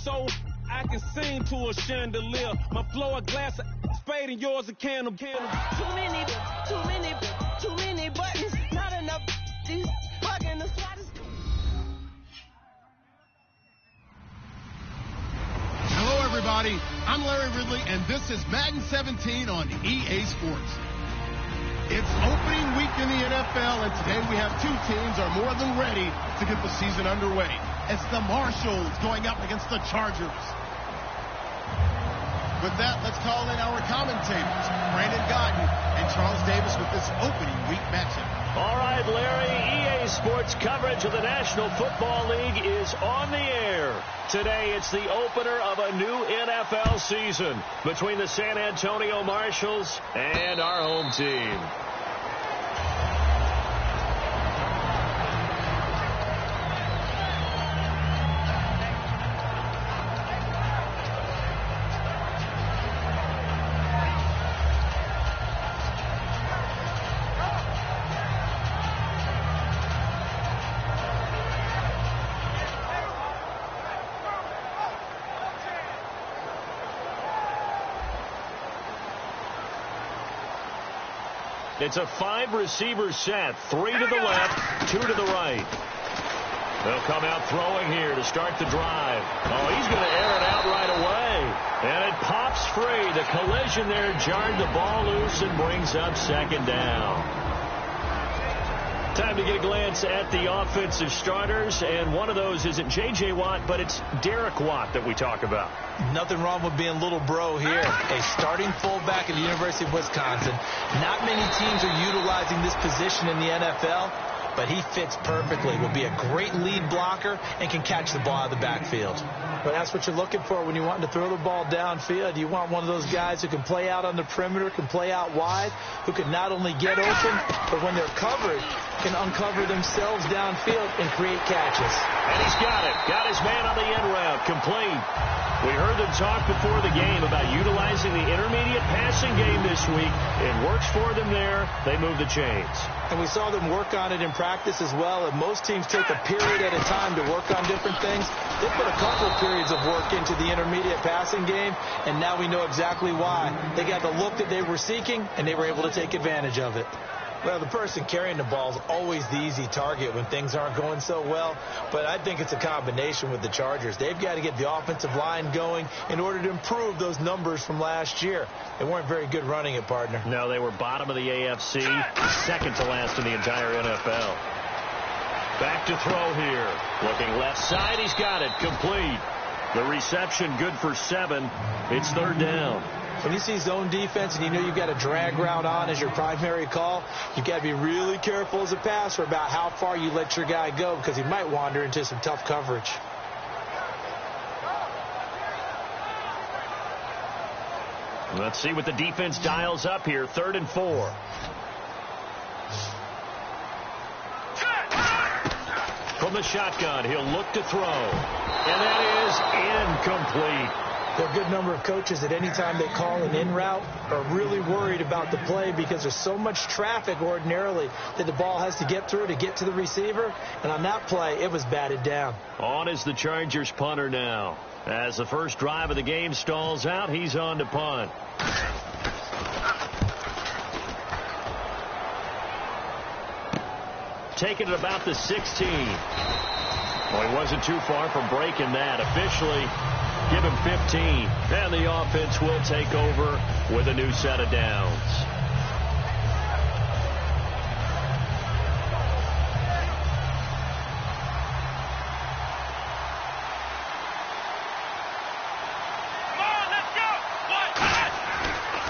so I can sing to a chandelier. My flow a glass of spade and yours a can of. Too many buttons, not enough. These fucking the slightest. Hello, everybody. I'm Larry Ridley, and this is Madden 17 on EA Sports. It's opening week in the NFL, and today we have two teams are more than ready to get the season underway. It's the Marshalls going up against the Chargers. With that, let's call in our commentators, Brandon Godden and Charles Davis, with this opening week matchup. All right, Larry, EA Sports coverage of the National Football League is on the air. Today, it's the opener of a new NFL season between the San Antonio Marshalls and our home team. It's a 5-receiver set, 3 to the left, 2 to the right. They'll come out throwing here to start the drive. Oh, he's going to air it out right away. And it pops free. The collision there jarred the ball loose and brings up second down. Time to get a glance at the offensive starters, and one of those isn't J.J. Watt, but it's Derek Watt that we talk about. Nothing wrong with being little bro here. A starting fullback at the University of Wisconsin. Not many teams are utilizing this position in the NFL, but he fits perfectly. Will be a great lead blocker and can catch the ball out of the backfield. But that's what you're looking for when you want to throw the ball downfield. You want one of those guys who can play out on the perimeter, can play out wide, who can not only get open, but when they're covered, can uncover themselves downfield and create catches. And he's got it. Got his man on the end route. Complete. We heard them talk before the game about utilizing the intermediate passing game this week. It works for them there. They move the chains. And we saw them work on it in practice as well. And most teams take a period at a time to work on different things. They put a couple of periods of work into the intermediate passing game, and now we know exactly why. They got the look that they were seeking, and they were able to take advantage of it. Well, the person carrying the ball is always the easy target when things aren't going so well, but I think it's a combination with the Chargers. They've got to get the offensive line going in order to improve those numbers from last year. They weren't very good running it, partner. No, they were bottom of the AFC, second to last in the entire NFL. Back to throw here. Looking left side, he's got it. Complete. The reception good for 7. It's third down. When you see zone defense and you know you've got a drag route on as your primary call, you've got to be really careful as a passer about how far you let your guy go, because he might wander into some tough coverage. Let's see what the defense dials up here. 3rd and 4. From the shotgun, he'll look to throw. And that is incomplete. There are a good number of coaches that any time they call an in route are really worried about the play, because there's so much traffic ordinarily that the ball has to get through to get to the receiver. And on that play, it was batted down. On is the Chargers punter now. As the first drive of the game stalls out, he's on to punt. Taking it about the 16. Well, he wasn't too far from breaking that. Officially, give him 15. And the offense will take over with a new set of downs.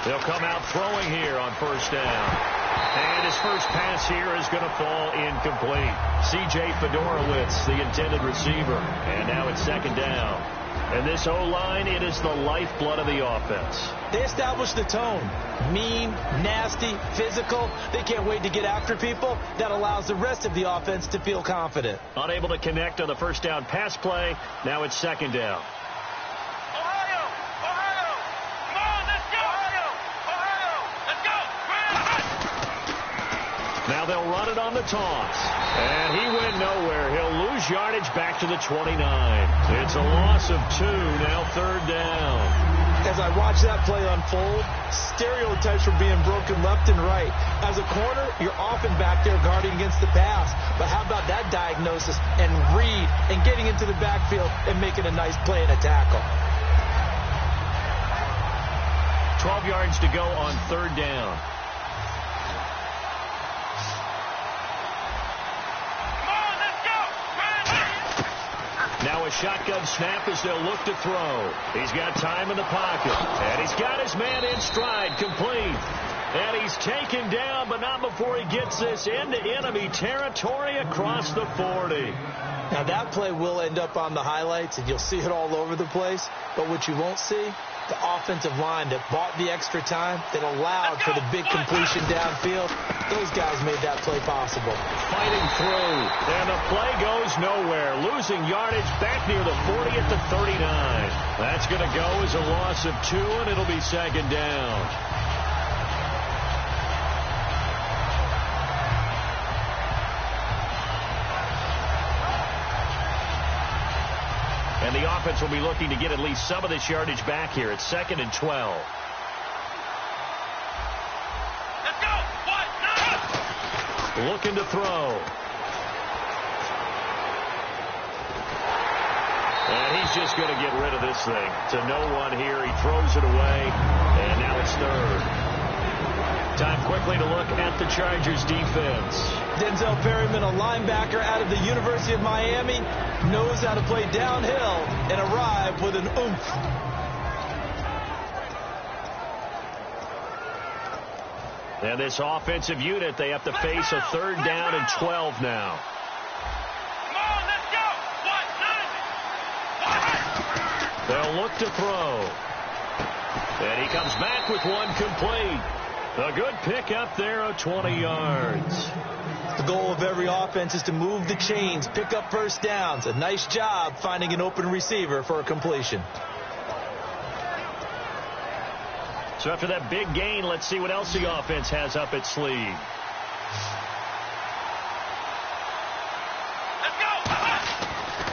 They'll come out throwing here on first down. And his first pass here is going to fall incomplete. C.J. Fedorowicz, the intended receiver. And now it's second down. And this O-line, it is the lifeblood of the offense. They establish the tone. Mean, nasty, physical. They can't wait to get after people. That allows the rest of the offense to feel confident. Unable to connect on the first down pass play. Now it's second down. Now Now they'll run it on the toss. And he went nowhere. He'll lose yardage back to the 29. It's a loss of 2, now 3rd down. As I watch that play unfold, stereotypes were being broken left and right. As a corner, you're often back there guarding against the pass. But how about that diagnosis and read and getting into the backfield and making a nice play and a tackle? 12 yards to go on 3rd down. Now a shotgun snap as they'll look to throw. He's got time in the pocket. And he's got his man in stride, complete. And he's taken down, but not before he gets this into enemy territory across the 40. Now that play will end up on the highlights, and you'll see it all over the place. But what you won't see, the offensive line that bought the extra time, that allowed for the big completion downfield. Those guys made that play possible. Fighting through, and the play goes nowhere. Losing yardage back near the 40 at the 39. That's going to go as a loss of 2, and it'll be 2nd down. And the offense will be looking to get at least some of this yardage back here. It's 2nd and 12. Let's go. Looking to throw. And he's just going to get rid of this thing. To no one here. He throws it away. And now it's 3rd. Time quickly to look at the Chargers defense. Denzel Perryman, a linebacker out of the University of Miami, knows how to play downhill and arrive with an oomph. And this offensive unit, they have to face a 3rd down and 12 now. Come on, let's go. They'll look to throw. And he comes back with one complete. A good pickup there of 20 yards. The goal of every offense is to move the chains, pick up first downs. A nice job finding an open receiver for a completion. So after that big gain, let's see what else the offense has up its sleeve. Let's go.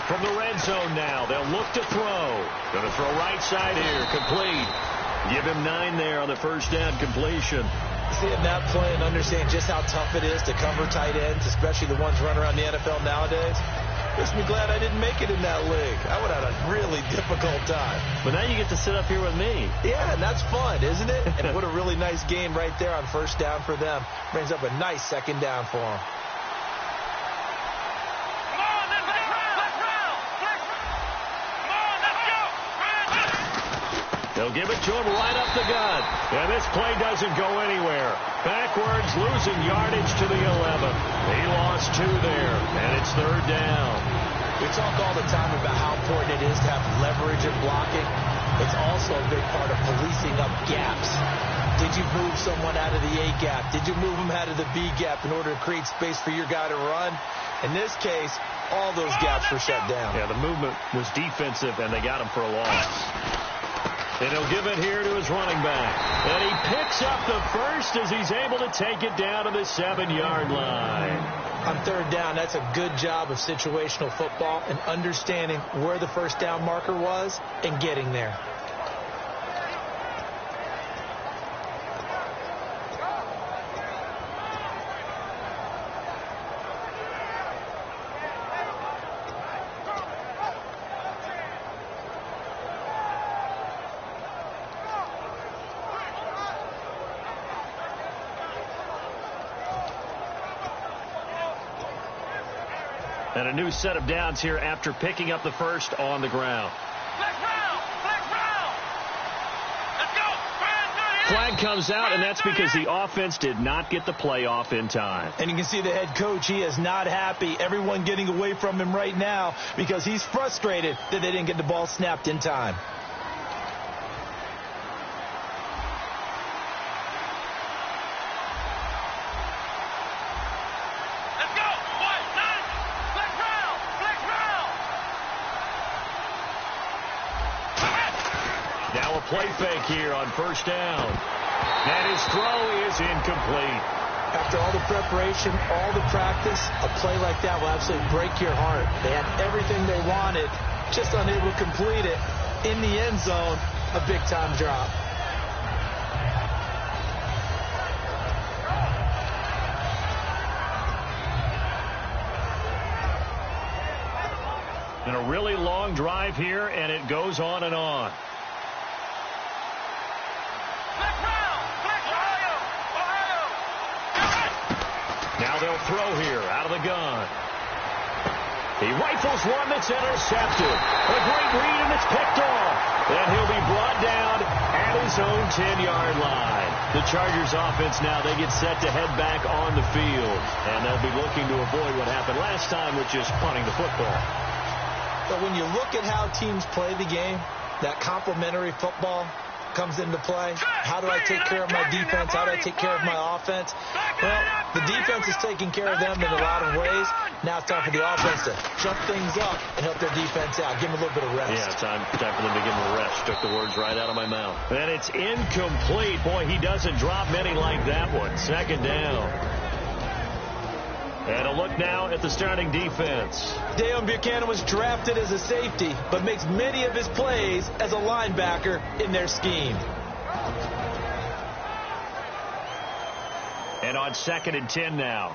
From the red zone now, they'll look to throw. Going to throw right side here, complete. Give him 9 there on the first down completion. Seeing that play and understand just how tough it is to cover tight ends, especially the ones running around the NFL nowadays, makes me glad I didn't make it in that league. I would have had a really difficult time. But now you get to sit up here with me. Yeah, and that's fun, isn't it? And what a really nice game right there on first down for them. Brings up a nice 2nd down for them. They'll give it to him right up the gut. And this play doesn't go anywhere. Backwards, losing yardage to the 11. He lost 2 there, and it's 3rd down. We talk all the time about how important it is to have leverage in blocking. It's also a big part of policing up gaps. Did you move someone out of the A gap? Did you move them out of the B gap in order to create space for your guy to run? In this case, all those gaps were shut down. Yeah, the movement was defensive, and they got him for a loss. And he'll give it here to his running back. And he picks up the first as he's able to take it down to the 7-yard line. On 3rd down, that's a good job of situational football and understanding where the first down marker was and getting there. And a new set of downs here after picking up the first on the ground. Flag comes out, and that's because the offense did not get the play off in time. And you can see the head coach, he is not happy. Everyone getting away from him right now because he's frustrated that they didn't get the ball snapped in time. Play fake here on first down. And his throw is incomplete. After all the preparation, all the practice, a play like that will absolutely break your heart. They had everything they wanted, just unable to complete it. In the end zone, a big-time drop. And a really long drive here, and it goes on and on. Now they'll throw here out of the gun. He rifles one that's intercepted. A great read, and it's picked off. And he'll be brought down at his own 10-yard line. The Chargers offense now, they get set to head back on the field. And they'll be looking to avoid what happened last time, which is punting the football. But when you look at how teams play the game, that complementary football comes into play. How do I take care of my defense? How do I take care of my offense? Well, the defense is taking care of them in a lot of ways. Now it's time for the offense to jump things up and help their defense out. Give them a little bit of rest. Yeah, time for them to give them a rest. Took the words right out of my mouth. And it's incomplete. Boy, he doesn't drop many like that one. Second down. And a look now at the starting defense. Deone Bucannon was drafted as a safety, but makes many of his plays as a linebacker in their scheme. And on 2nd and 10 now.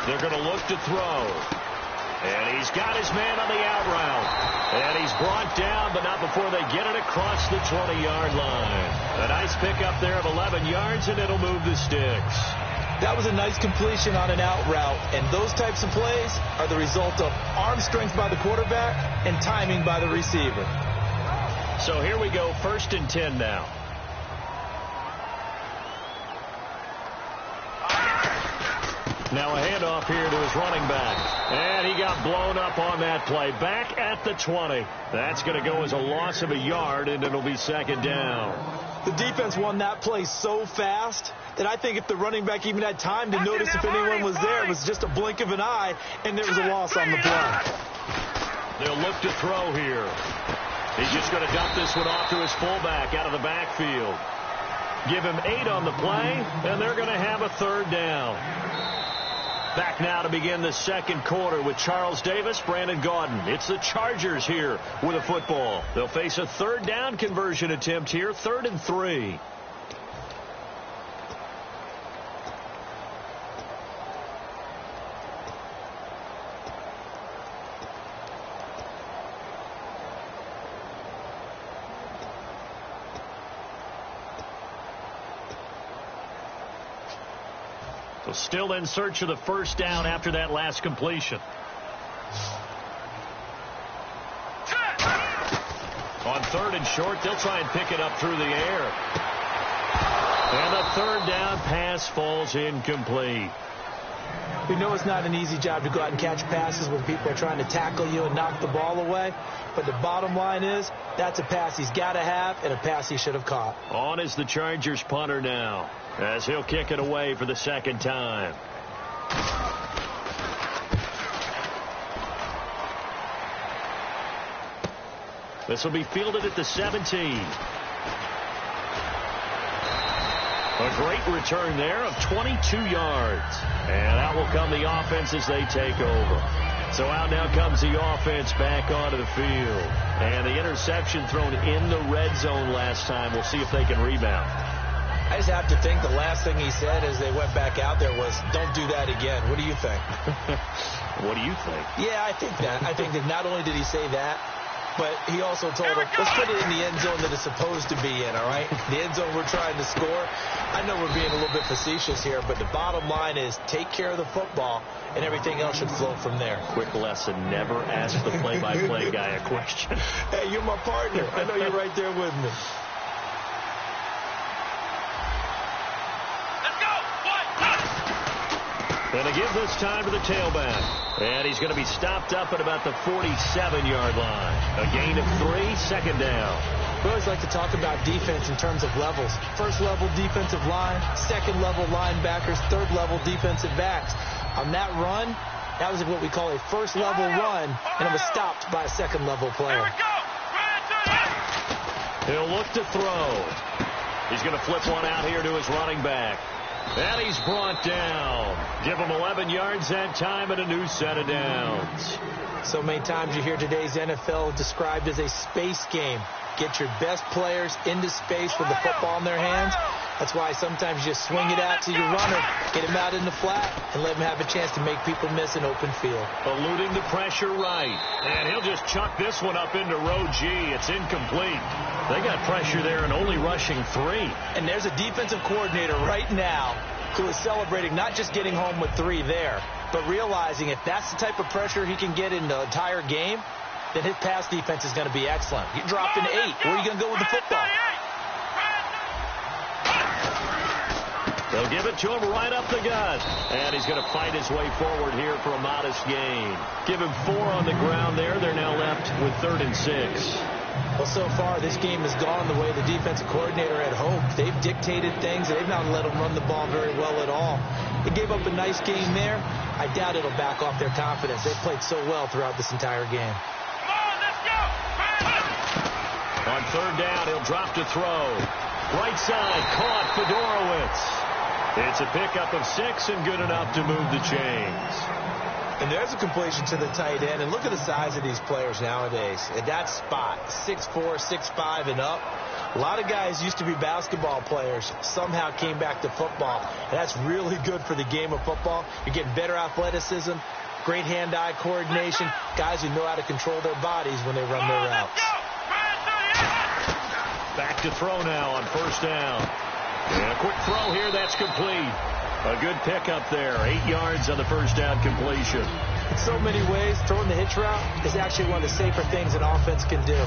They're going to look to throw. And he's got his man on the out route. And he's brought down, but not before they get it across the 20-yard line. A nice pickup there of 11 yards, and it'll move the sticks. That was a nice completion on an out route, and those types of plays are the result of arm strength by the quarterback and timing by the receiver. So here we go, 1st and 10 now. Now a handoff here to his running back. And he got blown up on that play. Back at the 20. That's going to go as a loss of a yard, and it'll be 2nd down. The defense won that play so fast that I think if the running back even had time to notice if anyone was there, it was just a blink of an eye, and there was a loss on the play. They'll look to throw here. He's just going to dump this one off to his fullback out of the backfield. Give him 8 on the play, and they're going to have a 3rd down. Back now to begin the second quarter with Charles Davis, Brandon Gaudin. It's the Chargers here with a football. They'll face a 3rd down conversion attempt here, 3rd and 3. Still in search of the 1st down after that last completion. On 3rd and short, they'll try and pick it up through the air. And the 3rd down pass falls incomplete. We know it's not an easy job to go out and catch passes when people are trying to tackle you and knock the ball away. But the bottom line is, that's a pass he's got to have and a pass he should have caught. On is the Chargers punter now, as he'll kick it away for the 2nd time. This will be fielded at the 17. A great return there of 22 yards. And out will come the offense as they take over. So out now comes the offense back onto the field. And the interception thrown in the red zone last time. We'll see if they can rebound. I just have to think the last thing he said as they went back out there was, don't do that again. What do you think? What do you think? Yeah, I think that. I think that not only did he say that, but he also told him, let's put it in the end zone that it's supposed to be in, all right? The end zone we're trying to score. I know we're being a little bit facetious here, but the bottom line is take care of the football, and everything else should flow from there. Quick lesson, never ask the play-by-play guy a question. Hey, you're my partner. I know you're right there with me. And to give this time to the tailback. And he's going to be stopped up at about the 47-yard line. A gain of 3, 2nd down. We always like to talk about defense in terms of levels. First level defensive line, second level linebackers, third level defensive backs. On that run, that was what we call a first level run, and it was stopped by a second level player. He'll look to throw. He's going to flip one out here to his running back. And he's brought down. Give him 11 yards that time and a new set of downs. So many times you hear today's NFL described as a space game. Get your best players into space with the football in their hands. That's why sometimes you just swing it out to your runner, get him out in the flat, and let him have a chance to make people miss an open field. Eluding the pressure right. And he'll just chuck this one up into row G. It's incomplete. They got pressure there and only rushing 3. And there's a defensive coordinator right now who is celebrating not just getting home with 3 there, but realizing if that's the type of pressure he can get in the entire game, then his pass defense is going to be excellent. He dropped an 8. Where are you going to go with the football? They'll give it to him right up the gut. And he's going to fight his way forward here for a modest gain. Give him 4 on the ground there. They're now left with 3rd and 6. Well, so far, this game has gone the way the defensive coordinator had hoped. They've dictated things. They've not let them run the ball very well at all. They gave up a nice game there. I doubt it'll back off their confidence. They've played so well throughout this entire game. On 3rd down, he'll drop to throw. Right side, caught Fedorowicz. It's a pickup of 6 and good enough to move the chains. And there's a completion to the tight end. And look at the size of these players nowadays. At that spot, 6'4", 6'5", and up. A lot of guys used to be basketball players, somehow came back to football. And that's really good for the game of football. You're getting better athleticism, great hand-eye coordination, guys who know how to control their bodies when they run their routes. Back to throw now on 1st down. And a quick throw here, that's complete. A good pickup there, 8 yards on the 1st down completion. In so many ways, throwing the hitch route is actually one of the safer things an offense can do.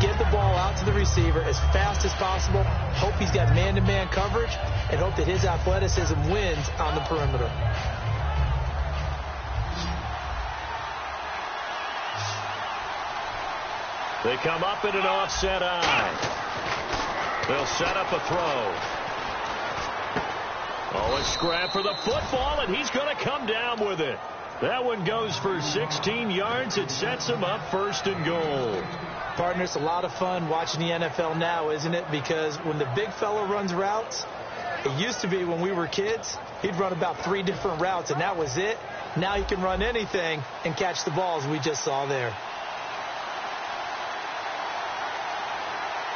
Get the ball out to the receiver as fast as possible, hope he's got man-to-man coverage, and hope that his athleticism wins on the perimeter. They come up in an offset eye. They'll set up a throw. Oh, a scrap for the football, and he's going to come down with it. That one goes for 16 yards. It sets him up 1st and goal. Partner, it's a lot of fun watching the NFL now, isn't it? Because when the big fella runs routes, it used to be when we were kids, he'd run about 3 different routes, and that was it. Now he can run anything and catch the balls we just saw there.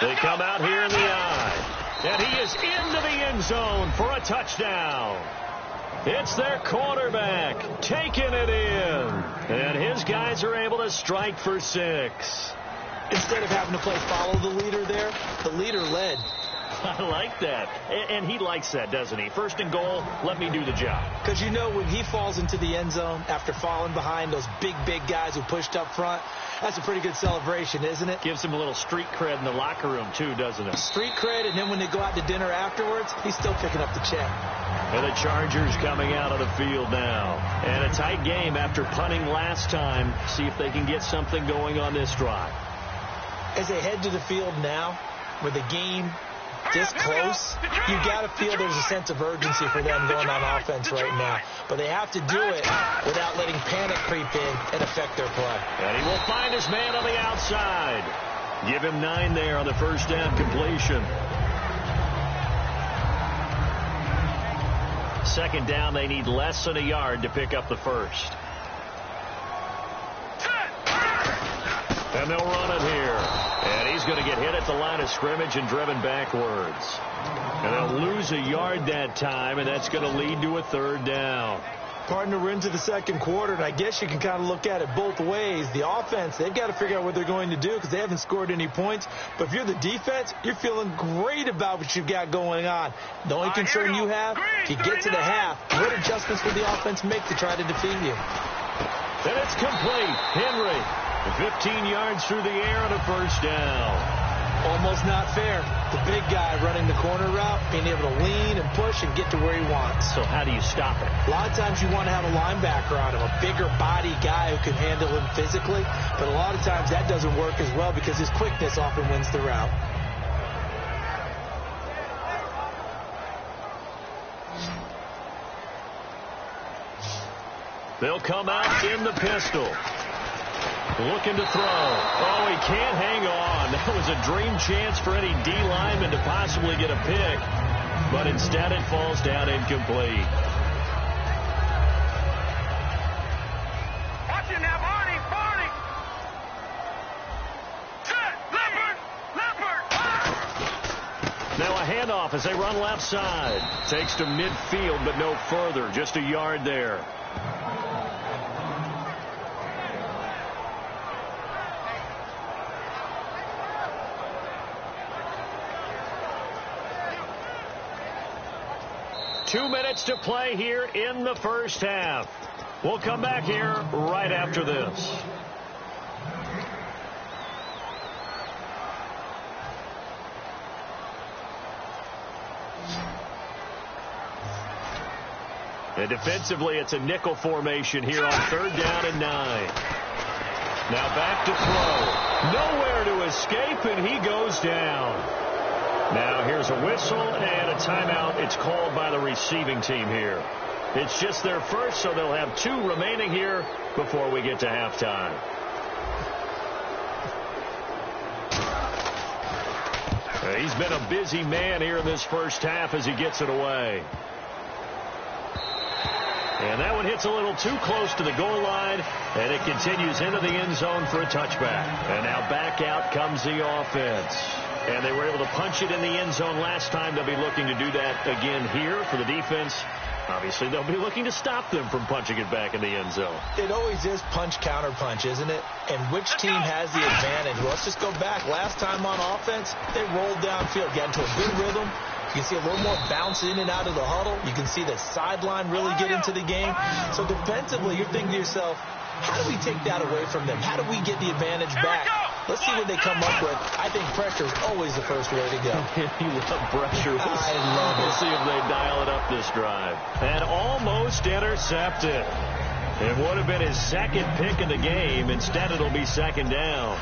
They come out here in the eye. And he is into the end zone for a touchdown. It's their quarterback taking it in. And his guys are able to strike for 6. Instead of having to play follow the leader there, the leader led. I like that. And he likes that, doesn't he? 1st and goal, let me do the job. Because you know when he falls into the end zone after falling behind those big guys who pushed up front, that's a pretty good celebration, isn't it? Gives him a little street cred in the locker room, too, doesn't it? Street cred, and then when they go out to dinner afterwards, he's still picking up the check. And the Chargers coming out of the field now. And a tight game after punting last time. See if they can get something going on this drive. As they head to the field now, with the game this close, you got to feel there's a sense of urgency for them going on offense right now. But they have to do it without letting panic creep in and affect their play. And he will find his man on the outside. Give him 9 there on the 1st down completion. 2nd down, they need less than a yard to pick up the 1st. And they'll run it here. And he's going to get hit at the line of scrimmage and driven backwards. And they'll lose a yard that time, and that's going to lead to a 3rd down. Partner, we're into the 2nd quarter, and I guess you can kind of look at it both ways. The offense, they've got to figure out what they're going to do because they haven't scored any points. But if you're the defense, you're feeling great about what you've got going on. The only concern you have, if you get to the half, what adjustments will the offense make to try to defeat you? And it's complete. Henry, 15 yards through the air on a 1st down. Almost not fair. The big guy running the corner route, being able to lean and push and get to where he wants. So how do you stop it? A lot of times you want to have a linebacker on him, a bigger body guy who can handle him physically. But a lot of times that doesn't work as well because his quickness often wins the route. They'll come out in the pistol. looking to throw. Oh, he can't hang on. That was a dream chance for any D lineman to possibly get a pick, but instead it falls down incomplete. Watch it now, Barney. Now a handoff as they run left side. Takes to midfield, but no further. Just a yard there. Two minutes to play here in the first half. We'll come back here right after this. And defensively, it's a nickel formation here on 3rd down and 9. Now back to throw. Nowhere to escape, and he goes down. Now here's a whistle and a timeout. It's called by the receiving team here. It's just their first, so they'll have 2 remaining here before we get to halftime. He's been a busy man here in this first half as he gets it away. And that one hits a little too close to the goal line, and it continues into the end zone for a touchback. And now back out comes the offense. And they were able to punch it in the end zone last time. They'll be looking to do that again here for the defense. Obviously, they'll be looking to stop them from punching it back in the end zone. It always is punch-counter-punch, isn't it? And which team has the advantage? Well, let's just go back. Last time on offense, they rolled downfield, got into a good rhythm. You can see a little more bounce in and out of the huddle. You can see the sideline really get into the game. So defensively, you're thinking to yourself, how do we take that away from them? How do we get the advantage back? Let's see what they come up with. I think pressure is always the first way to go. You love pressure. I love it. We'll see if they dial it up this drive. And almost intercepted. It would have been his second pick of the game. Instead, it'll be 2nd down.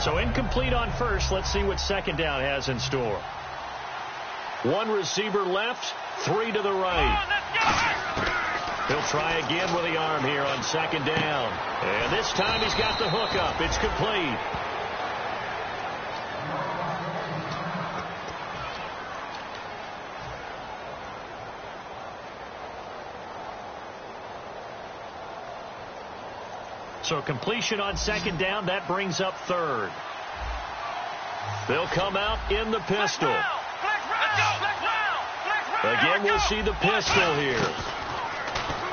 So incomplete on first. Let's see what 2nd down has in store. 1 receiver left, 3 to the right. He'll try again with the arm here on 2nd down. And this time he's got the hook up. It's complete. So completion on 2nd down, that brings up 3rd. They'll come out in the pistol. Again, we'll see the pistol here.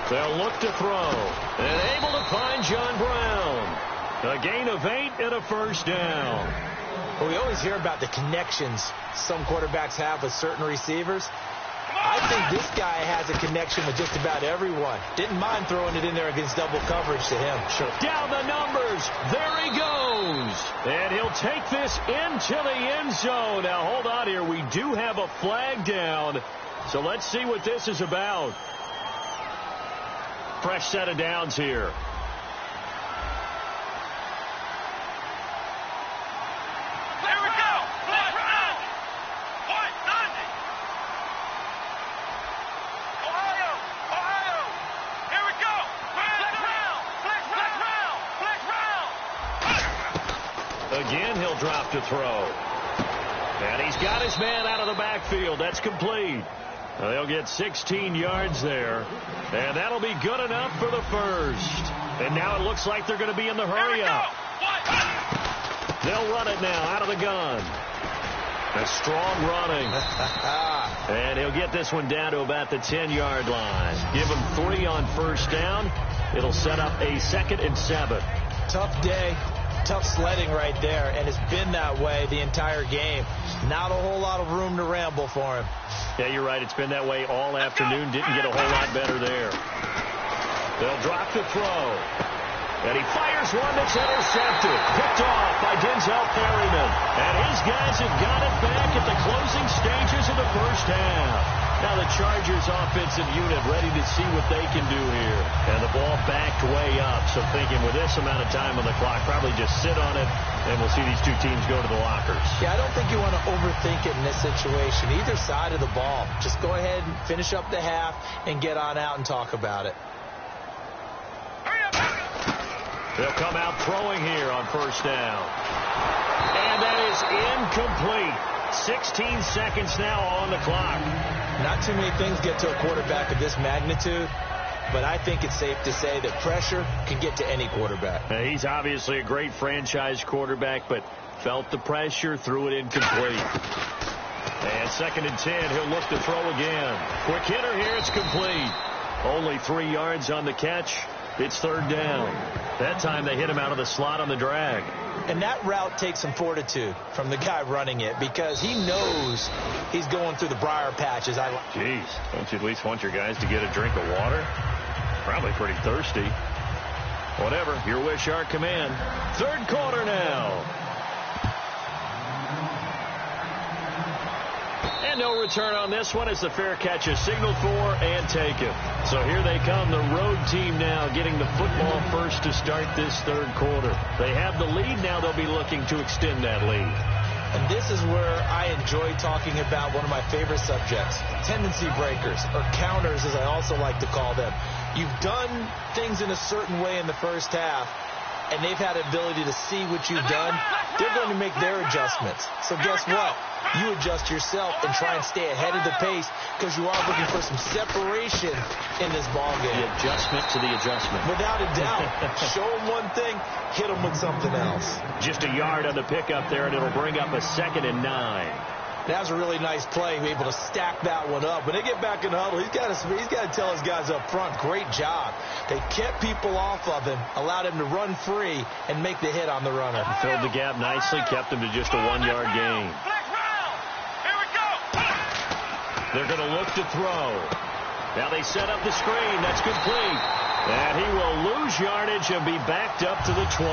They'll look to throw. And able to find John Brown. A gain of 8 and a 1st down. Well, we always hear about the connections some quarterbacks have with certain receivers. I think this guy has a connection with just about everyone. Didn't mind throwing it in there against double coverage to him. Sure. Down the numbers. There he goes. And he'll take this into the end zone. Now, hold on here. We do have a flag down. So let's see what this is about. Fresh set of downs here. Again, he'll drop to throw. And he's got his man out of the backfield. That's complete. They'll get 16 yards there. And that'll be good enough for the first. And now it looks like they're going to be in the hurry up. They'll run it now out of the gun. A strong running. And he'll get this one down to about the 10-yard line. Give him 3 on 1st down. It'll set up a 2nd and 7. Tough day. Tough sledding right there, and it's been that way the entire game. Not a whole lot of room to ramble for him. Yeah, you're right. It's been that way all afternoon. Didn't get a whole lot better there. They'll drop to throw. And he fires one that's intercepted. Picked off by Denzel Perryman. And his guys have got it back at the closing stages of the first half. Now, Now the Chargers offensive unit ready to see what they can do here. And the ball backed way up. So thinking with this amount of time on the clock, probably just sit on it, and we'll see these two teams go to the lockers. Yeah, I don't think you want to overthink it in this situation. Either side of the ball. Just go ahead and finish up the half and get on out and talk about it. They'll come out throwing here on first down. And that is incomplete. 16 seconds now on the clock. Not too many things get to a quarterback of this magnitude, but I think it's safe to say that pressure can get to any quarterback. He's obviously a great franchise quarterback, but felt the pressure, threw it incomplete. And 2nd and 10, he'll look to throw again. Quick hitter here, it's complete. Only 3 yards on the catch. It's 3rd down. That time they hit him out of the slot on the drag. And that route takes some fortitude from the guy running it because he knows he's going through the briar patches. Jeez, don't you at least want your guys to get a drink of water? Probably pretty thirsty. Whatever, your wish, our command. 3rd quarter now. And no return on this one as the fair catch is signaled for and taken. So here they come, the road team now getting the football first to start this 3rd quarter. They have the lead. Now they'll be looking to extend that lead. And this is where I enjoy talking about one of my favorite subjects, tendency breakers, or counters as I also like to call them. You've done things in a certain way in the first half, and they've had the ability to see what you've done. They're going to make their adjustments. So guess what? You adjust yourself and try and stay ahead of the pace because you are looking for some separation in this ball game. The adjustment to the adjustment. Without a doubt. Show them one thing, hit them with something else. Just a yard on the pickup there, and it'll bring up a 2nd and 9. That was a really nice play, able to stack that one up. When they get back in the huddle, he's got to tell his guys up front, great job. They kept people off of him, allowed him to run free, and make the hit on the runner. Filled the gap nicely, kept him to just a 1-yard gain. They're going to look to throw. Now they set up the screen. That's complete. And he will lose yardage and be backed up to the 24.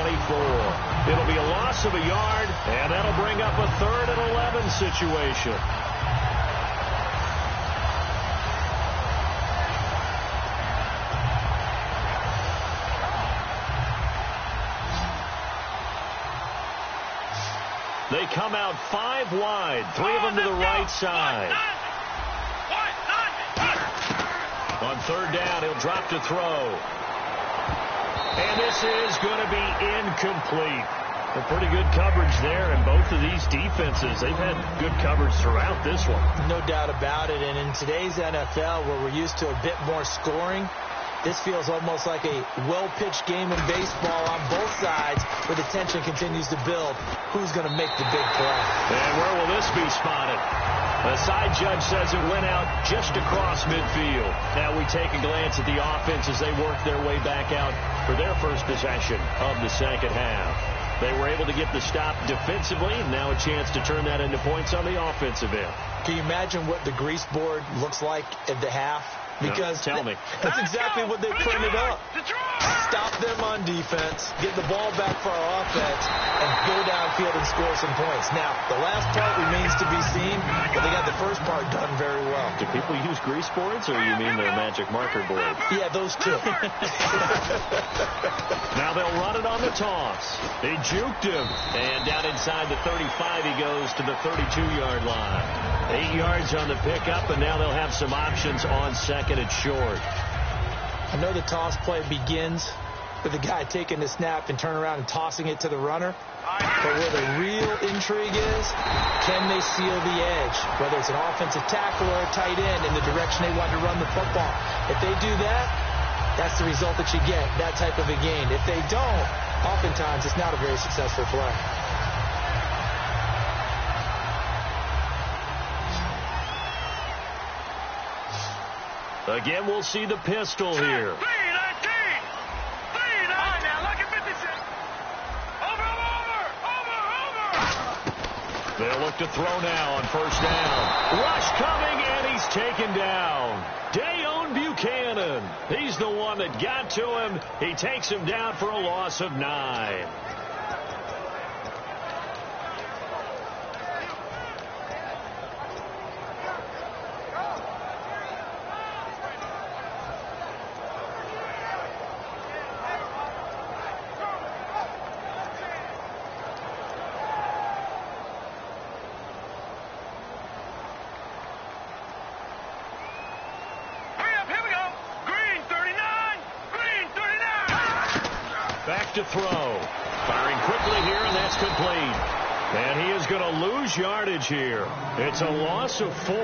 It'll be a loss of a yard, and that'll bring up a 3rd and 11 situation. They come out 5 wide, 3 of them to the right side. On 3rd down, he'll drop to throw. And this is going to be incomplete. A pretty good coverage there, and both of these defenses, they've had good coverage throughout this one. No doubt about it, and in today's NFL, where we're used to a bit more scoring, this feels almost like a well-pitched game in baseball on both sides where the tension continues to build. Who's going to make the big play? And where will this be spotted? The side judge says it went out just across midfield. Now we take a glance at the offense as they work their way back out for their first possession of the 2nd half. They were able to get the stop defensively, and now a chance to turn that into points on the offensive end. Can you imagine what the grease board looks like at the half? Because tell me. That's exactly what they printed up. Stop them on defense, get the ball back for our offense, and go downfield and score some points. Now, the last part remains to be seen, but they got the first part done very well. Do people use grease boards, or you mean their magic marker board? Yeah, those two. Now they'll run it on the toss. They juked him, and down inside the 35 he goes to the 32-yard line. 8 yards on the pickup, and now they'll have some options on 2nd and short. I know the toss play begins with the guy taking the snap and turn around and tossing it to the runner. But where the real intrigue is, can they seal the edge? Whether it's an offensive tackle or a tight end in the direction they want to run the football. If they do that, that's the result that you get, that type of a gain. If they don't, oftentimes it's not a very successful play. Again, we'll see the pistol here. They'll look to throw now on first down. Rush coming, and he's taken down. Dayon Buchanan. He's the one that got to him. He takes him down for a loss of 9. to throw. Firing quickly here, and that's complete. And he is going to lose yardage here. It's a loss of 4.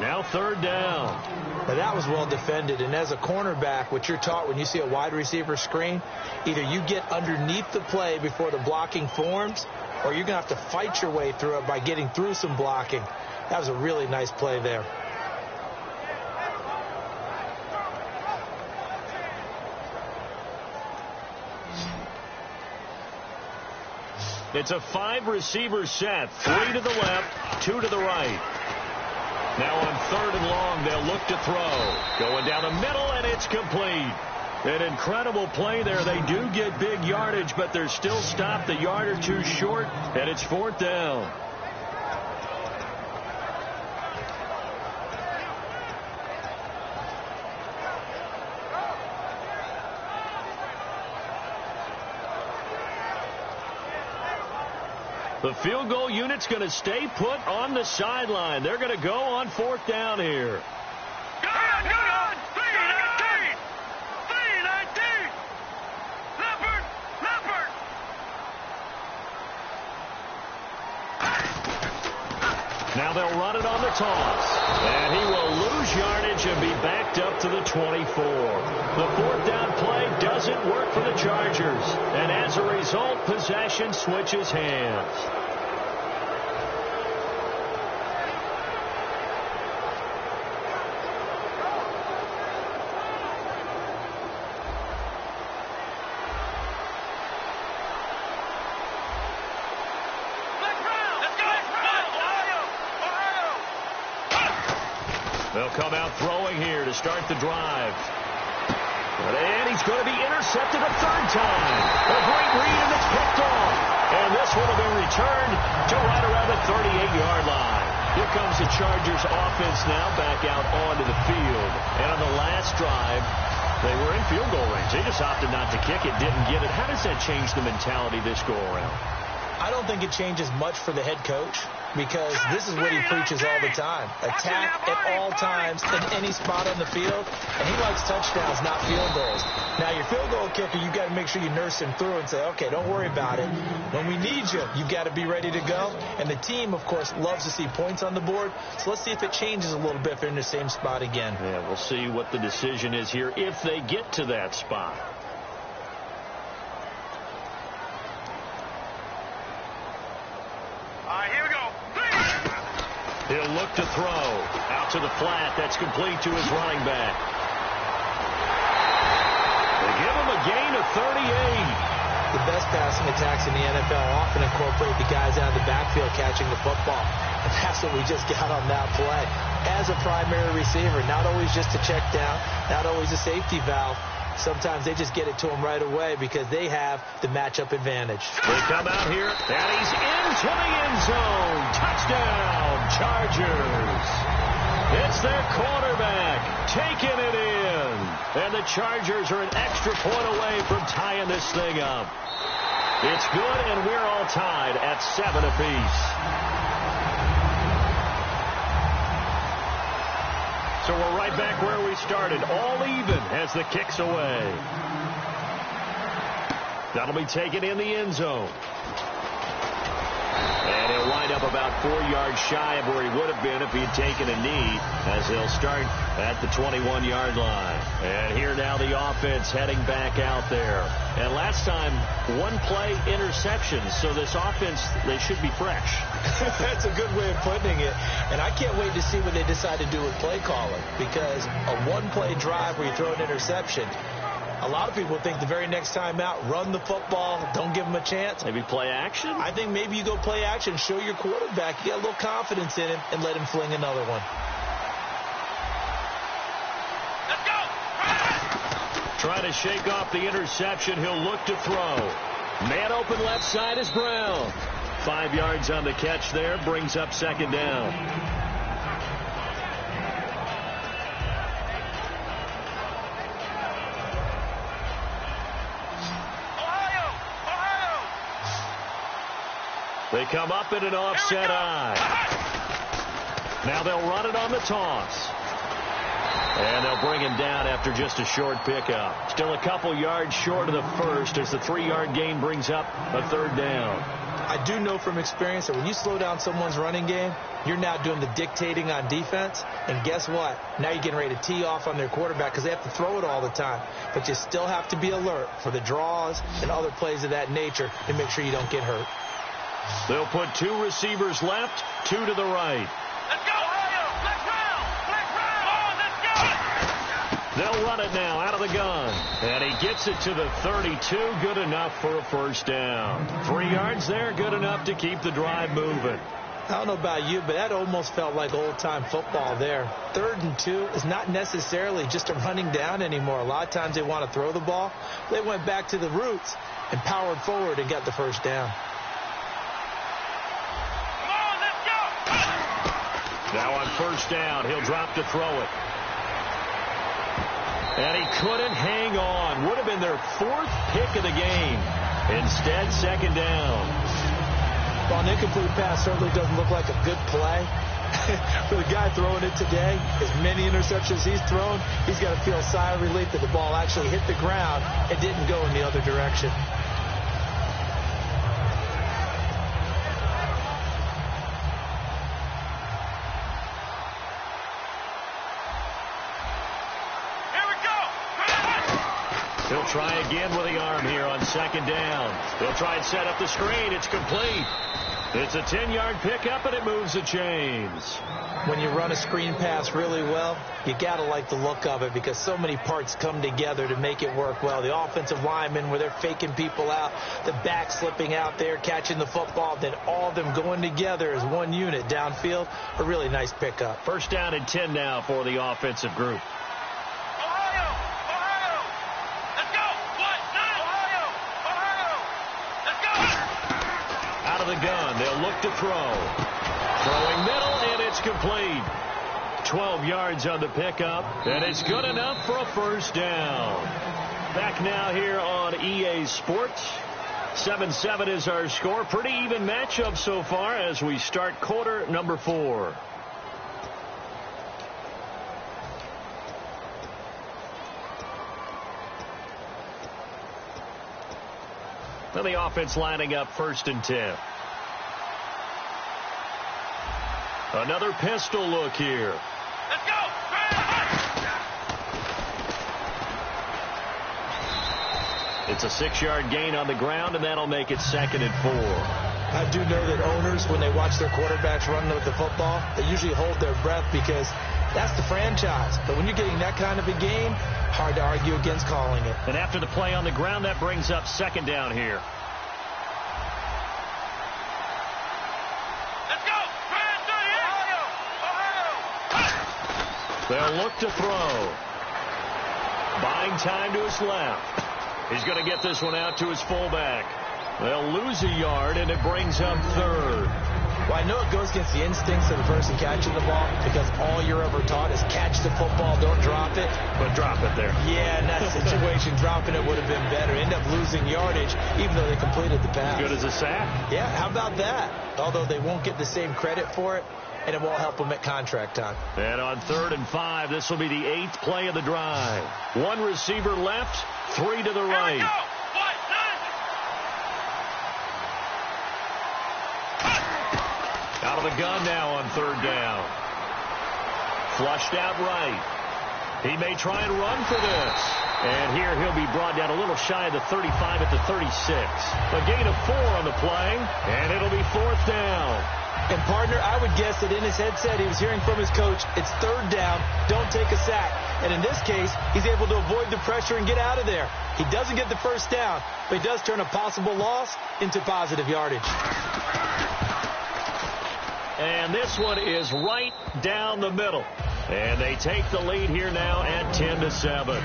Now 3rd down. Now that was well defended, and as a cornerback, what you're taught when you see a wide receiver screen, either you get underneath the play before the blocking forms, or you're going to have to fight your way through it by getting through some blocking. That was a really nice play there. It's a 5-receiver set. 3 to the left, 2 to the right. Now on 3rd and long, they'll look to throw. Going down the middle, and it's complete. An incredible play there. They do get big yardage, but they're still stopped a yard or 2 short, and it's 4th down. The field goal unit's going to stay put on the sideline. They're going to go on 4th down here. Now they'll run it on the toss. And he will lose yardage and be backed up to the 24. The 4th down play doesn't work for the Chargers. And as a result, possession switches hands. They'll come out throwing here to start the drive. And he's going to be intercepted a 3rd time. A great read, and it's picked off. And this one will be returned to right around the 38-yard line. Here comes the Chargers offense now back out onto the field. And on the last drive, they were in field goal range. They just opted not to kick it, didn't get it. How does that change the mentality this go around? I don't think it changes much for the head coach, because this is what he preaches all the time. Attack at all times in any spot on the field, and he likes touchdowns, not field goals. Now, your field goal kicker, you've got to make sure you nurse him through and say, okay, don't worry about it. When we need you, you've got to be ready to go. And the team, of course, loves to see points on the board, so let's see if it changes a little bit if they're in the same spot again. Yeah, we'll see what the decision is here if they get to that spot. He'll look to throw. Out to the flat. That's complete to his running back. They give him a gain of 38. The best passing attacks in the NFL often incorporate the guys out of the backfield catching the football. And that's what we just got on that play. As a primary receiver, not always just a check down, not always a safety valve. Sometimes they just get it to him right away because they have the matchup advantage. They come out here, and he's into the end zone. Touchdown, Chargers. It's their quarterback taking it in. And the Chargers are an extra point away from tying this thing up. It's good, and we're all tied at 7 apiece. So we're right back where we started, all even as the kick's away. That'll be taken in the end zone. And he'll wind up about 4 yards shy of where he would have been if he had taken a knee, as they'll start at the 21-yard line. And here now the offense heading back out there. And last time, 1-play interception, so this offense, they should be fresh. That's a good way of putting it. And I can't wait to see what they decide to do with play calling, because a 1-play drive where you throw an interception, a lot of people think the very next time out, run the football, don't give them a chance. Maybe play action? I think maybe you go play action, show your quarterback, you got a little confidence in him, and let him fling another one. Let's go! Trying to shake off the interception, he'll look to throw. Man open left side is Brown. 5 yards on the catch there, brings up 2nd down. They come up in an offset eye. Now they'll run it on the toss. And they'll bring him down after just a short pickup. Still a couple yards short of the first as the 3-yard gain brings up a 3rd down. I do know from experience that when you slow down someone's running game, you're now doing the dictating on defense. And guess what? Now you're getting ready to tee off on their quarterback because they have to throw it all the time. But you still have to be alert for the draws and other plays of that nature to make sure you don't get hurt. They'll put 2 receivers left, 2 to the right. Let's go! Let's round! Let's round! Let's go! They'll run it now out of the gun. And he gets it to the 32. Good enough for a 1st down. 3 yards there, good enough to keep the drive moving. I don't know about you, but that almost felt like old-time football there. 3rd and 2 is not necessarily just a running down anymore. A lot of times they want to throw the ball. They went back to the roots and powered forward and got the 1st down. Come on, let's go! Now on 1st down, he'll drop to throw it. And he couldn't hang on. Would have been their 4th pick of the game. Instead, 2nd down. Well, an incomplete pass certainly doesn't look like a good play. For the guy throwing it today, as many interceptions he's thrown, he's got to feel a sigh of relief that the ball actually hit the ground and didn't go in the other direction. He'll try again with the arm here on 2nd down. He'll try and set up the screen. It's complete. It's a 10-yard pickup, and it moves the chains. When you run a screen pass really well, you got to like the look of it because so many parts come together to make it work well. The offensive linemen, where they're faking people out, the back slipping out there, catching the football, then all of them going together as one unit downfield. A really nice pickup. 1st down and 10 now for the offensive group. The gun. They'll look to throw. Throwing middle, and it's complete. 12 yards on the pickup, and it's good enough for a 1st down. Back now here on EA Sports. 7-7 is our score. Pretty even matchup so far as we start quarter number 4. Then the offense lining up 1st and 10. Another pistol look here. Let's go! It's a 6-yard gain on the ground, and that'll make it 2nd and 4. I do know that owners, when they watch their quarterbacks run with the football, they usually hold their breath because that's the franchise. But when you're getting that kind of a game, hard to argue against calling it. And after the play on the ground, that brings up 2nd down here. They'll look to throw. Buying time to his left. He's going to get this one out to his fullback. They'll lose a yard, and it brings up 3rd. Well, I know it goes against the instincts of the person catching the ball because all you're ever taught is catch the football, don't drop it. But drop it there. Yeah, in that situation, dropping it would have been better. End up losing yardage, even though they completed the pass. Good as a sack. Yeah, how about that? Although they won't get the same credit for it, and it won't help them at contract time. And on 3rd and 5, this will be the 8th play of the drive. 1 receiver left, 3 to the right. Out of the gun now on 3rd down. Flushed out right. He may try and run for this. And here he'll be brought down a little shy of the 35 at the 36. A gain of 4 on the play, and it'll be 4th down. And, partner, I would guess that in his headset he was hearing from his coach, it's 3rd down, don't take a sack. And in this case, he's able to avoid the pressure and get out of there. He doesn't get the 1st down, but he does turn a possible loss into positive yardage. And this one is right down the middle. And they take the lead here now at 10-7.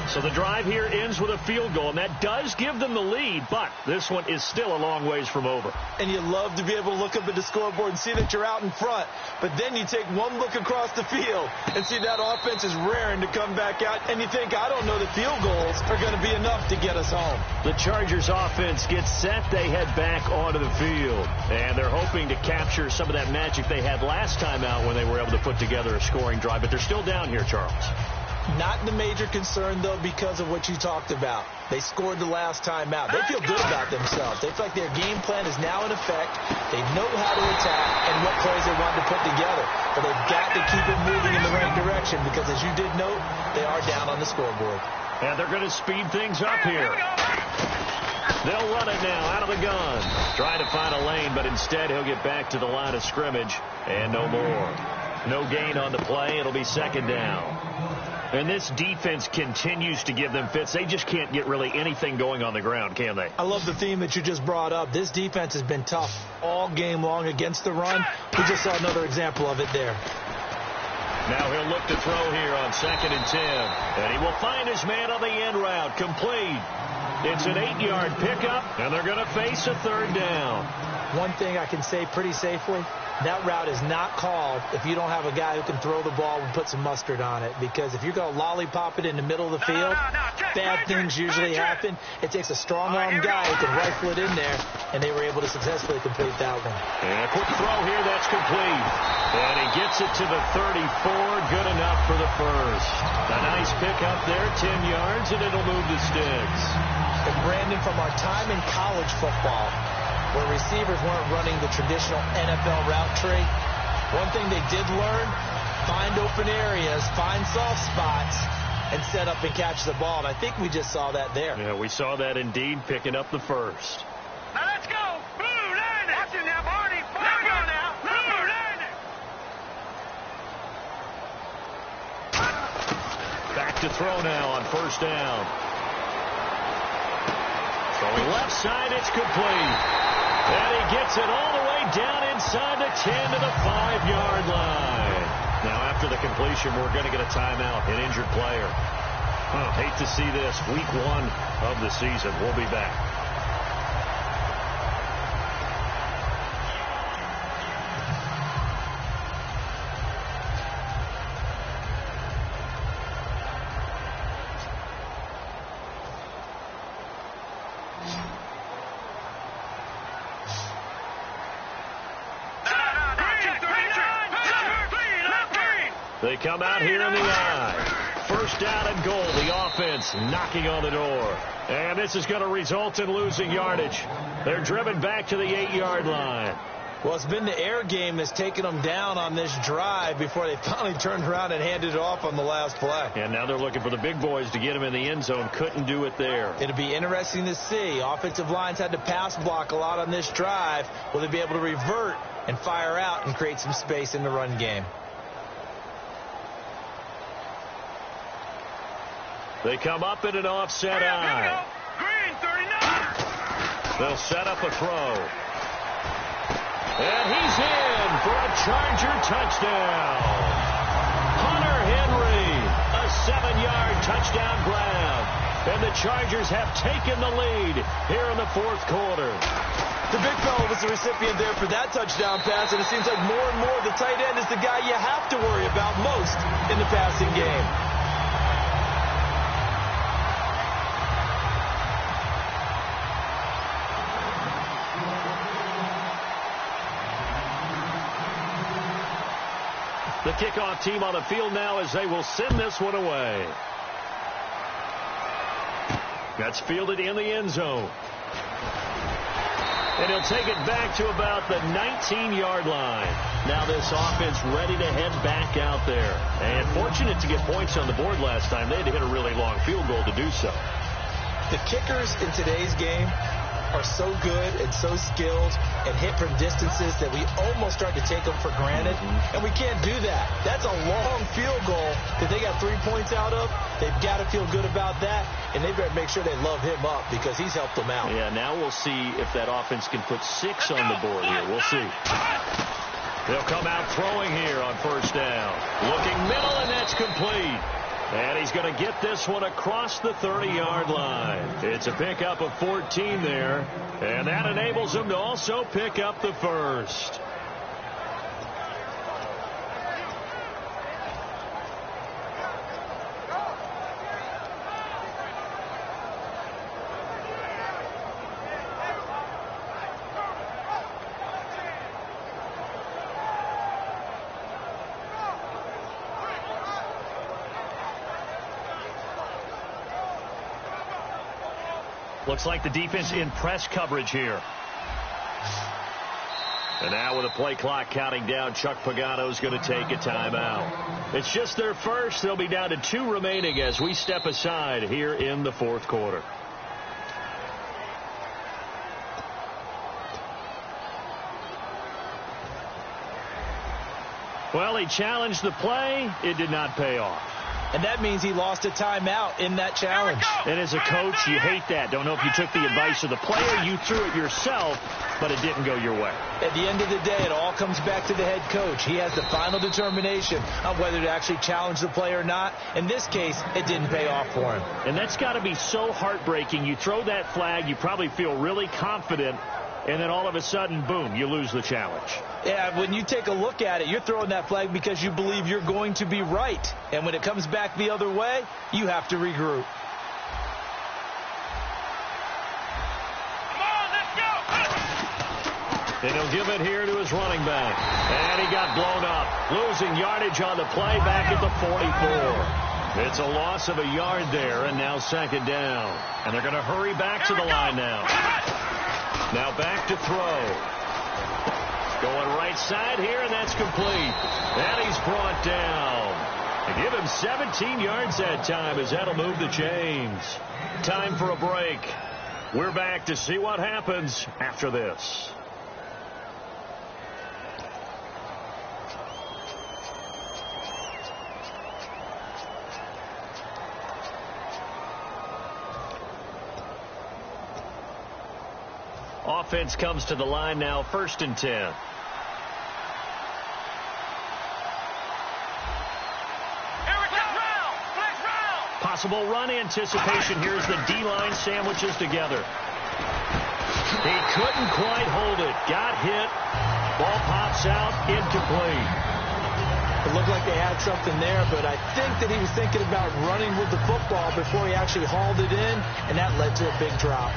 So the drive here ends with a field goal, and that does give them the lead, but this one is still a long ways from over. And you love to be able to look up at the scoreboard and see that you're out in front. But then you take one look across the field and see that offense is raring to come back out. And you think, I don't know that field goals are going to be enough to get us home. The Chargers offense gets set. They head back onto the field. And they're hoping to capture some of that magic they had last time out when they were able to put together a scoring drive. But they're still down here, Charles. Not the major concern, though, because of what you talked about. They scored the last time out. They feel good about themselves. They feel like their game plan is now in effect. They know how to attack and what plays they want to put together. But they've got to keep it moving in the right direction because, as you did note, they are down on the scoreboard. And they're going to speed things up here. They'll run it now out of the gun. Trying to find a lane, but instead he'll get back to the line of scrimmage. And no more. No gain on the play. It'll be second down. And this defense continues to give them fits. They just can't get really anything going on the ground, can they? I love the theme that you just brought up. This defense has been tough all game long against the run. We just saw another example of it there. Now he'll look to throw here on 2nd and 10. And he will find his man on the end route. Complete. It's an 8-yard pickup, and they're going to face a 3rd down. One thing I can say pretty safely, that route is not called if you don't have a guy who can throw the ball and put some mustard on it. Because if you're going to lollipop it in the middle of the field, bad things usually happen. It takes a strong-arm guy who can rifle it in there, and they were able to successfully complete that one. And a quick throw here, that's complete. And he gets it to the 34, good enough for the first. A nice pickup there, 10 yards, and it'll move the sticks. And Brandon, from our time in college football, where receivers weren't running the traditional NFL route tree, one thing they did learn, find open areas, find soft spots, and set up and catch the ball. And I think we just saw that there. Yeah, we saw that indeed, picking up the first. Now let's go. Blue Lightning. Watch it now, Barney. Let's go now. Blue Lightning. Back to throw now on 1st down. Throwing left side, it's complete. And he gets it all the way down inside the 10 to the 5-yard line. Now, after the completion, we're going to get a timeout, an injured player. Hate to see this. Week 1 of the season. We'll be back. They come out here in the I. 1st down and goal. The offense knocking on the door. And this is going to result in losing yardage. They're driven back to the 8-yard line. Well, it's been the air game that's taken them down on this drive before they finally turned around and handed it off on the last play. And now they're looking for the big boys to get him in the end zone. Couldn't do it there. It'll be interesting to see. Offensive lines had to pass block a lot on this drive. Will they be able to revert and fire out and create some space in the run game? They come up in an offset I. Green 39. They'll set up a throw. And he's in for a Charger touchdown. Hunter Henry, a 7-yard touchdown grab. And the Chargers have taken the lead here in the 4th quarter. The big fella was the recipient there for that touchdown pass, and it seems like more and more the tight end is the guy you have to worry about most in the passing game. The kickoff team on the field now as they will send this one away. That's fielded in the end zone. And he'll take it back to about the 19-yard line. Now this offense ready to head back out there. And fortunate to get points on the board last time. They had to hit a really long field goal to do so. The kickers in today's game are so good and so skilled and hit from distances that we almost start to take them for granted. And we can't do that. That's a long field goal that they got 3 points out of. They've got to feel good about that, and they've got to make sure they love him up because he's helped them out. Yeah, now we'll see if that offense can put 6 on the board here. We'll see. They'll come out throwing here on 1st down. Looking middle, and that's complete. And he's going to get this one across the 30-yard line. It's a pickup of 14 there, and that enables him to also pick up the first. Looks like the defense in press coverage here. And now with the play clock counting down, Chuck Pagano's going to take a timeout. It's just their first. They'll be down to 2 remaining as we step aside here in the fourth quarter. Well, he challenged the play. It did not pay off. And that means he lost a timeout in that challenge. And as a coach, you hate that. Don't know if you took the advice of the player, you threw it yourself, but it didn't go your way. At the end of the day, it all comes back to the head coach. He has the final determination on whether to actually challenge the play or not. In this case, it didn't pay off for him. And that's got to be so heartbreaking. You throw that flag, you probably feel really confident, and then all of a sudden, boom, you lose the challenge. Yeah, when you take a look at it, you're throwing that flag because you believe you're going to be right. And when it comes back the other way, you have to regroup. Come on, let's go. And he'll give it here to his running back. And he got blown up, losing yardage on the play back at the 44. It's a loss of a yard there, and now second down. And they're going to hurry back to the line now. Now back to throw. Going right side here, and that's complete. And he's brought down. They give him 17 yards that time as that'll move the chains. Time for a break. We're back to see what happens after this. Offense comes to the line now, 1st and 10. Possible run anticipation. Here's the D-line sandwiches together. He couldn't quite hold it. Got hit. Ball pops out, incomplete. It looked like they had something there, but I think that he was thinking about running with the football before he actually hauled it in, and that led to a big drop.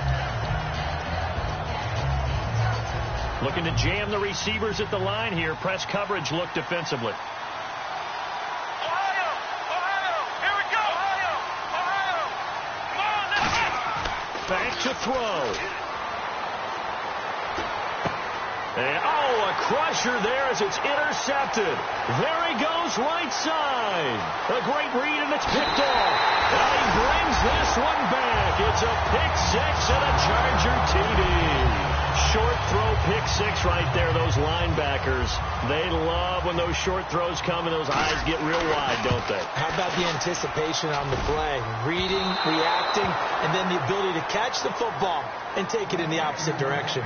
Looking to jam the receivers at the line here. Press coverage look defensively. Ohio! Ohio! Here we go! Ohio! Ohio! Come on, let's go! Back to throw. And, a crusher there as it's intercepted. There he goes, right side. A great read, and it's picked off. Now he brings this one back. It's a pick six and a Charger TD. Short throw pick six right there. Those linebackers, they love when those short throws come and those eyes get real wide, don't they? How about the anticipation on the play? Reading, reacting, and then the ability to catch the football and take it in the opposite direction.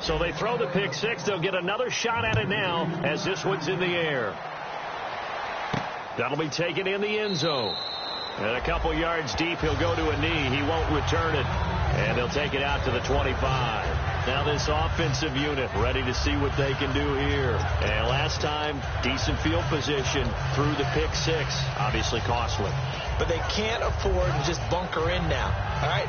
So they throw the pick six. They'll get another shot at it now as this one's in the air. That'll be taken in the end zone. And a couple yards deep, he'll go to a knee. He won't return it. And they'll take it out to the 25. Now this offensive unit ready to see what they can do here. And last time, decent field position through the pick six. Obviously costly. But they can't afford to just bunker in now. All right,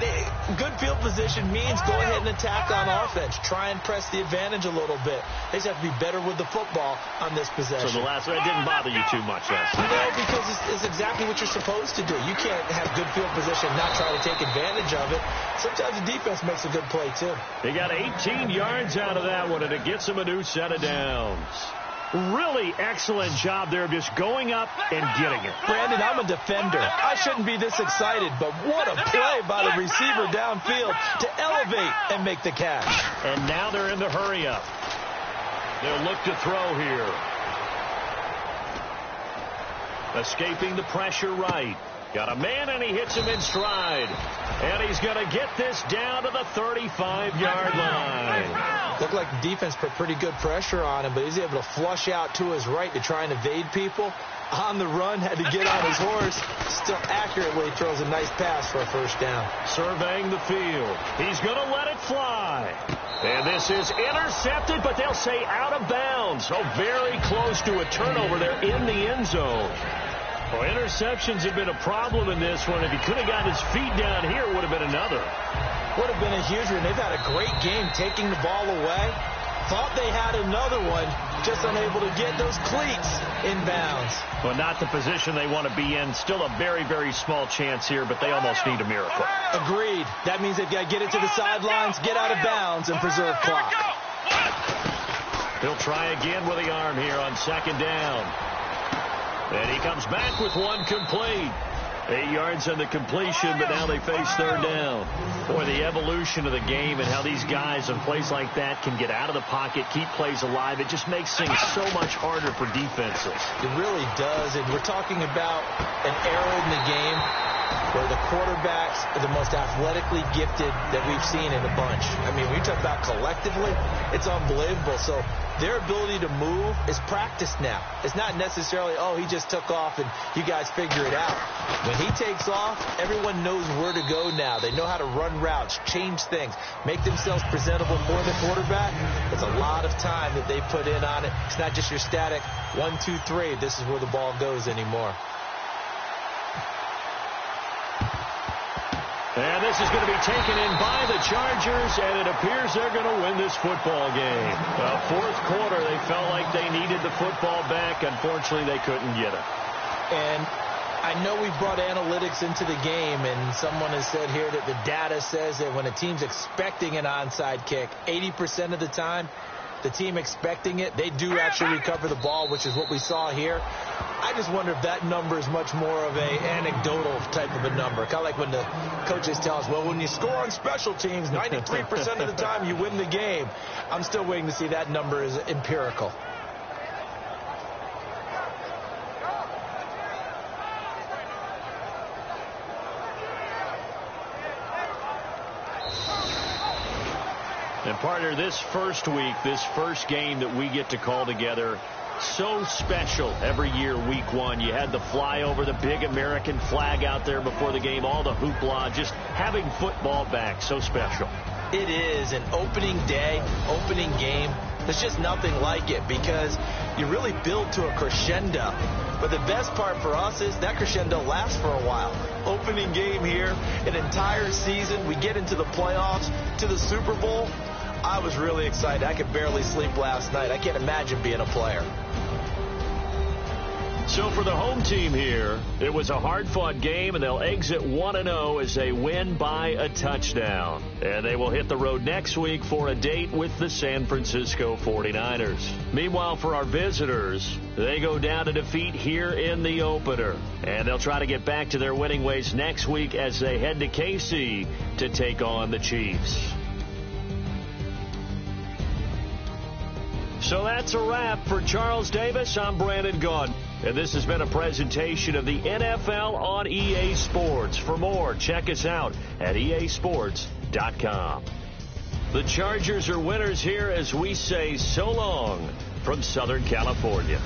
good field position means go ahead and attack on offense. Try and press the advantage a little bit. They just have to be better with the football on this possession. So the last one didn't bother you too much last time. No, because it's exactly what you're supposed to do. You can't have good field position and not try to take advantage of it. Sometimes the defense makes a good play, too. They got 18 yards out of that one, and it gets them a new set of downs. Really excellent job there of just going up and getting it. Brandon, I'm a defender. I shouldn't be this excited, but what a play by the receiver downfield to elevate and make the catch. And now they're in the hurry up. They'll look to throw here. Escaping the pressure right. Got a man, and he hits him in stride. And he's going to get this down to the 35-yard line. Looked like the defense put pretty good pressure on him, but he's able to flush out to his right to try and evade people. On the run, had to get on his horse. Still accurately throws a nice pass for a first down. Surveying the field. He's going to let it fly. And this is intercepted, but they'll say out of bounds. So very close to a turnover there in the end zone. Well, interceptions have been a problem in this one. If he could have gotten his feet down here, it would have been another. Would have been a huge one. They've had a great game taking the ball away. Thought they had another one, just unable to get those cleats in bounds. Well, not the position they want to be in. Still a very, very small chance here, but they almost need a miracle. Agreed. That means they've got to get it to the sidelines, get out of bounds, and preserve clock. He'll try again with the arm here on second down. And he comes back with one complete. 8 yards on the completion, but now they face third down. Boy, the evolution of the game and how these guys in plays like that can get out of the pocket, keep plays alive, it just makes things so much harder for defenses. It really does, and we're talking about an era in the game where the quarterbacks are the most athletically gifted that we've seen in a bunch. I mean, when you talk about collectively, it's unbelievable. So their ability to move is practiced now. It's not necessarily, oh, he just took off and you guys figure it out. When he takes off, everyone knows where to go now. They know how to run routes, change things, make themselves presentable for the quarterback. It's a lot of time that they put in on it. It's not just your static 1, 2, 3. This is where the ball goes anymore. And this is going to be taken in by the Chargers, and it appears they're going to win this football game. Fourth quarter, they felt like they needed the football back. Unfortunately, they couldn't get it. And I know we brought analytics into the game, and someone has said here that the data says that when a team's expecting an onside kick, 80% of the time, the team expecting it, they do actually recover the ball, which is what we saw here. I just wonder if that number is much more of a anecdotal type of a number. Kind of like when the coaches tell us, well, when you score on special teams, 93% of the time you win the game. I'm still waiting to see that number is empirical. And partner, this first week, this first game that we get to call together, so special every year, week one. You had the flyover, the big American flag out there before the game, all the hoopla, just having football back, so special. It is an opening day, opening game. There's just nothing like it because you really build to a crescendo. But the best part for us is that crescendo lasts for a while. Opening game here, an entire season. We get into the playoffs, to the Super Bowl. I was really excited. I could barely sleep last night. I can't imagine being a player. So for the home team here, it was a hard-fought game, and they'll exit 1-0 as they win by a touchdown. And they will hit the road next week for a date with the San Francisco 49ers. Meanwhile, for our visitors, they go down to defeat here in the opener. And they'll try to get back to their winning ways next week as they head to KC to take on the Chiefs. So that's a wrap. For Charles Davis, I'm Brandon Gaudin. And this has been a presentation of the NFL on EA Sports. For more, check us out at easports.com. The Chargers are winners here as we say so long from Southern California.